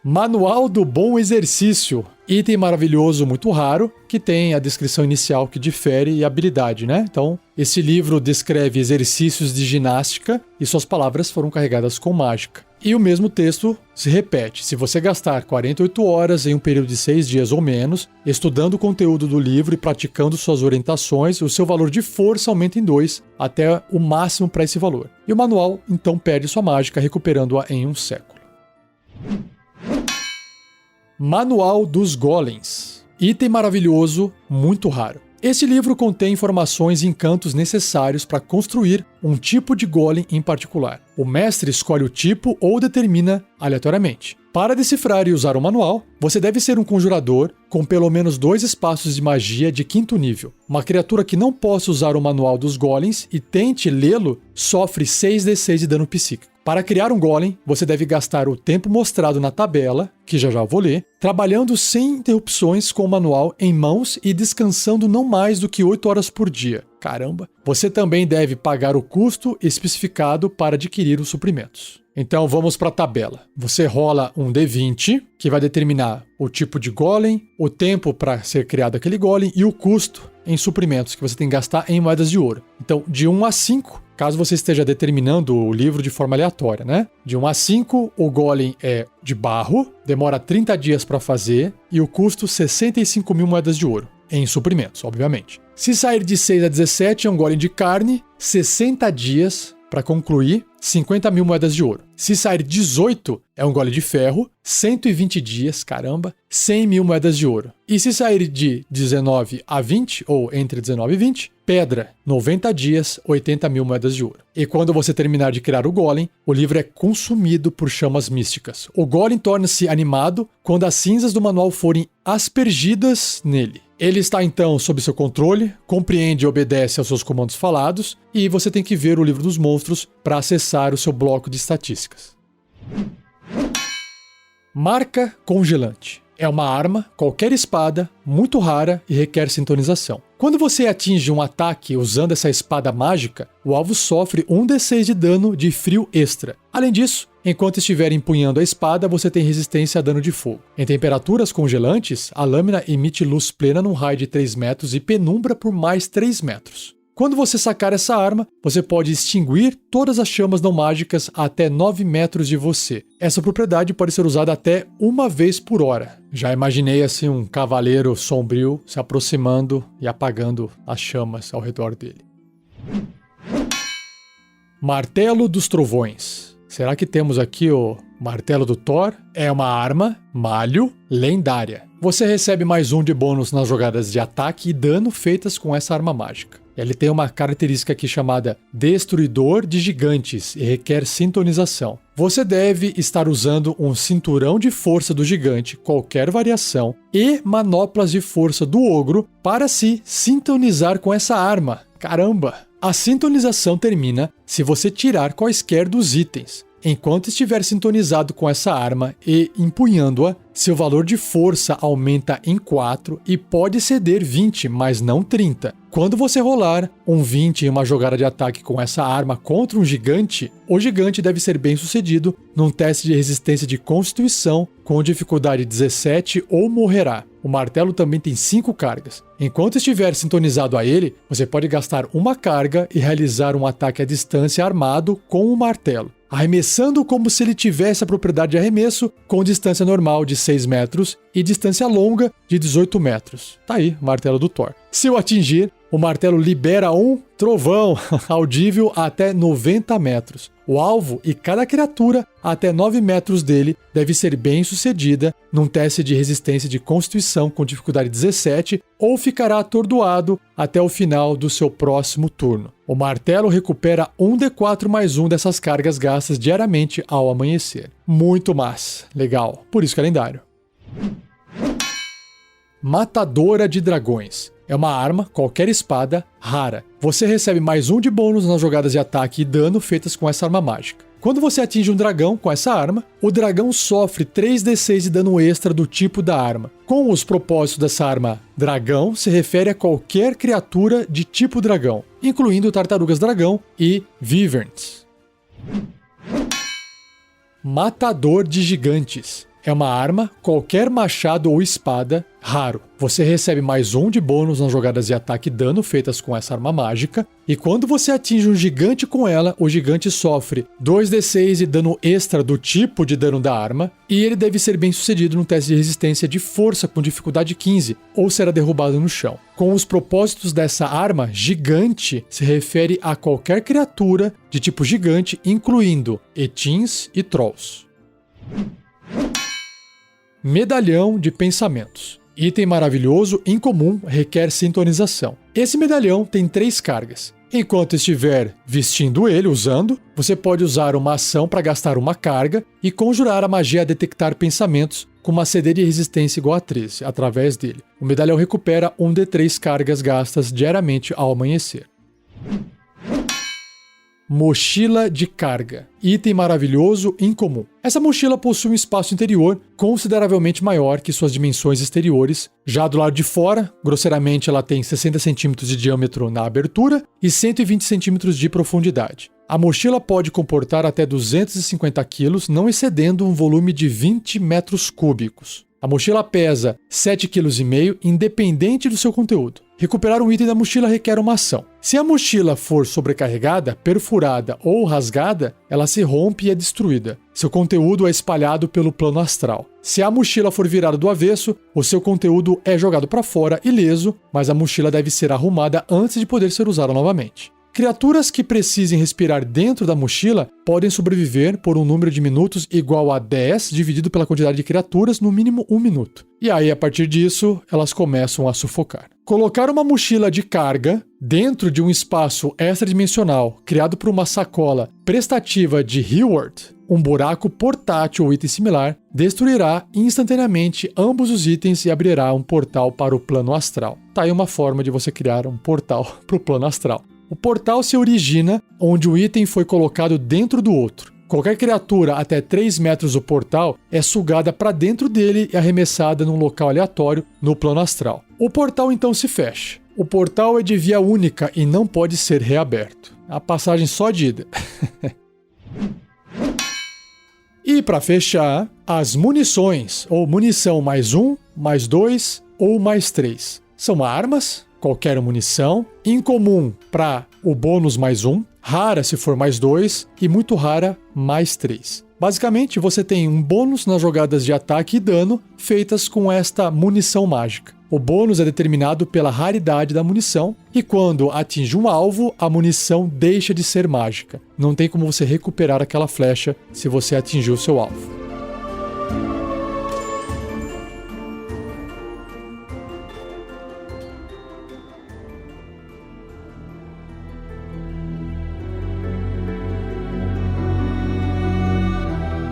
Manual do Bom Exercício. Item maravilhoso, muito raro, que tem a descrição inicial que difere e habilidade, né? Então, esse livro descreve exercícios de ginástica e suas palavras foram carregadas com mágica. E o mesmo texto se repete. Se você gastar 48 horas em um período de 6 dias ou menos, estudando o conteúdo do livro e praticando suas orientações, o seu valor de força aumenta em 2, até o máximo para esse valor. E o manual, então, perde sua mágica, recuperando-a em um século. Manual dos Golems. Item maravilhoso, muito raro. Este livro contém informações e encantos necessários para construir um tipo de golem em particular. O mestre escolhe o tipo ou determina aleatoriamente. Para decifrar e usar o manual, você deve ser um conjurador com pelo menos 2 espaços de magia de 5º nível. Uma criatura que não possa usar o manual dos golems e tente lê-lo sofre 6d6 de dano psíquico. Para criar um golem, você deve gastar o tempo mostrado na tabela, que já vou ler, trabalhando sem interrupções com o manual em mãos e descansando não mais do que 8 horas por dia. Caramba! Você também deve pagar o custo especificado para adquirir os suprimentos. Então vamos para a tabela. Você rola um D20, que vai determinar o tipo de golem, o tempo para ser criado aquele golem e o custo em suprimentos que você tem que gastar em moedas de ouro. Então, de 1 a 5, caso você esteja determinando o livro de forma aleatória, né? De 1 a 5, o golem é de barro, demora 30 dias para fazer e o custo 65 mil moedas de ouro. Em suprimentos, obviamente. Se sair de 6 a 17, é um golem de carne, 60 dias para concluir, 50 mil moedas de ouro. Se sair 18, é um golem de ferro, 120 dias, caramba, 100 mil moedas de ouro. E se sair de 19 a 20, ou entre 19 e 20, pedra, 90 dias, 80 mil moedas de ouro. E quando você terminar de criar o golem, o livro é consumido por chamas místicas. O golem torna-se animado quando as cinzas do manual forem aspergidas nele. Ele está então sob seu controle, compreende e obedece aos seus comandos falados, e você tem que ver o livro dos monstros para acessar o seu bloco de estatísticas. Marca congelante. É uma arma, qualquer espada, muito rara e requer sintonização. Quando você atinge um ataque usando essa espada mágica, o alvo sofre 1d6 de dano de frio extra. Além disso, enquanto estiver empunhando a espada, você tem resistência a dano de fogo. Em temperaturas congelantes, a lâmina emite luz plena num raio de 3 metros e penumbra por mais 3 metros. Quando você sacar essa arma, você pode extinguir todas as chamas não mágicas a até 9 metros de você. Essa propriedade pode ser usada até 1 vez por hora. Já imaginei assim um cavaleiro sombrio se aproximando e apagando as chamas ao redor dele. Martelo dos Trovões. Será que temos aqui o Martelo do Thor? É uma arma, malho, lendária. Você recebe mais 1 de bônus nas jogadas de ataque e dano feitas com essa arma mágica. Ele tem uma característica aqui chamada Destruidor de Gigantes e requer sintonização. Você deve estar usando um cinturão de força do gigante, qualquer variação, e manoplas de força do ogro para se sintonizar com essa arma. Caramba! A sintonização termina se você tirar quaisquer dos itens. Enquanto estiver sintonizado com essa arma e empunhando-a, seu valor de força aumenta em 4 e pode ceder 20, mas não 30. Quando você rolar um 20 em uma jogada de ataque com essa arma contra um gigante, o gigante deve ser bem sucedido num teste de resistência de constituição com dificuldade 17 ou morrerá. O martelo também tem 5 cargas. Enquanto estiver sintonizado a ele, você pode gastar uma carga e realizar um ataque à distância armado com o martelo, arremessando como se ele tivesse a propriedade de arremesso com distância normal de 6 metros e distância longa de 18 metros. Tá aí, martelo do Thor. Se o atingir, o martelo libera um trovão audível até 90 metros. O alvo e cada criatura até 9 metros dele deve ser bem sucedida num teste de resistência de constituição com dificuldade 17 ou ficará atordoado até o final do seu próximo turno. O martelo recupera 1d4 mais 1 dessas cargas gastas diariamente ao amanhecer. Muito massa. Legal. Por isso que é lendário. Matadora de Dragões. É uma arma, qualquer espada, rara. Você recebe mais 1 de bônus nas jogadas de ataque e dano feitas com essa arma mágica. Quando você atinge um dragão com essa arma, o dragão sofre 3d6 de dano extra do tipo da arma. Com os propósitos dessa arma, dragão se refere a qualquer criatura de tipo dragão, incluindo tartarugas dragão e wyverns. Matador de Gigantes. É uma arma, qualquer machado ou espada, raro. Você recebe mais 1 de bônus nas jogadas de ataque e dano feitas com essa arma mágica. E quando você atinge um gigante com ela, o gigante sofre 2d6 de dano extra do tipo de dano da arma. E ele deve ser bem sucedido no teste de resistência de força com dificuldade 15, ou será derrubado no chão. Com os propósitos dessa arma, gigante se refere a qualquer criatura de tipo gigante, incluindo etins e trolls. Medalhão de pensamentos. Item maravilhoso, incomum, requer sintonização. Esse medalhão tem 3 cargas. Enquanto estiver vestindo ele, usando, você pode usar uma ação para gastar uma carga e conjurar a magia a detectar pensamentos com uma CD de resistência igual a 13, através dele. O medalhão recupera 1d3 cargas gastas diariamente ao amanhecer. Mochila de carga. Item maravilhoso, incomum. Essa mochila possui um espaço interior consideravelmente maior que suas dimensões exteriores. Já do lado de fora, grosseiramente ela tem 60 centímetros de diâmetro na abertura e 120 centímetros de profundidade. A mochila pode comportar até 250 quilos, não excedendo um volume de 20 metros cúbicos. A mochila pesa 7,5 kg, independente do seu conteúdo. Recuperar um item da mochila requer uma ação. Se a mochila for sobrecarregada, perfurada ou rasgada, ela se rompe e é destruída. Seu conteúdo é espalhado pelo plano astral. Se a mochila for virada do avesso, o seu conteúdo é jogado para fora ileso, mas a mochila deve ser arrumada antes de poder ser usada novamente. Criaturas que precisem respirar dentro da mochila podem sobreviver por um número de minutos igual a 10 dividido pela quantidade de criaturas, no mínimo 1 minuto. E aí, a partir disso, elas começam a sufocar. Colocar uma mochila de carga dentro de um espaço extradimensional criado por uma sacola prestativa de Hayward, um buraco portátil ou item similar, destruirá instantaneamente ambos os itens e abrirá um portal para o plano astral. Tá aí uma forma de você criar um portal para o plano astral. O portal se origina onde o item foi colocado dentro do outro. Qualquer criatura até 3 metros do portal é sugada para dentro dele e arremessada num local aleatório no plano astral. O portal então se fecha. O portal é de via única e não pode ser reaberto. A passagem só de ida. E para fechar, as munições, ou munição mais 1, mais 2 ou mais 3. São armas, qualquer munição, incomum para o bônus mais 1, rara se for mais 2 e muito rara mais 3. Basicamente, você tem um bônus nas jogadas de ataque e dano feitas com esta munição mágica. O bônus é determinado pela raridade da munição e quando atinge um alvo, a munição deixa de ser mágica. Não tem como você recuperar aquela flecha se você atingiu o seu alvo.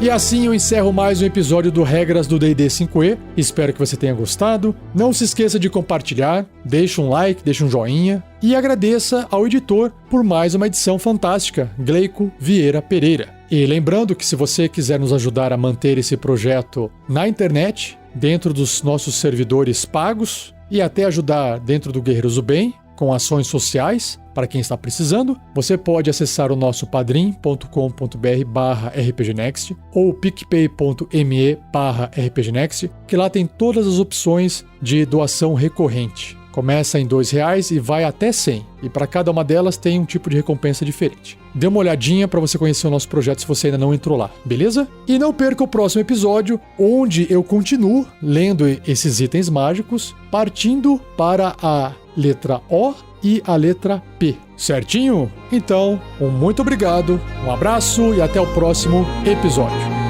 E assim eu encerro mais um episódio do Regras do D&D 5e. Espero que você tenha gostado. Não se esqueça de compartilhar, deixa um like, deixa um joinha e agradeça ao editor por mais uma edição fantástica, Gleico Vieira Pereira. E lembrando que se você quiser nos ajudar a manter esse projeto na internet, dentro dos nossos servidores pagos e até ajudar dentro do Guerreiros do Bem, com ações sociais, para quem está precisando, você pode acessar o nosso padrim.com.br/rpgnext ou picpay.me/rpgnext, que lá tem todas as opções de doação recorrente. Começa em R$2 e vai até 100, e para cada uma delas tem um tipo de recompensa diferente. Dê uma olhadinha para você conhecer o nosso projeto se você ainda não entrou lá, beleza? E não perca o próximo episódio, onde eu continuo lendo esses itens mágicos, partindo para a letra O e a letra P. Certinho? Então, muito obrigado, um abraço e até o próximo episódio.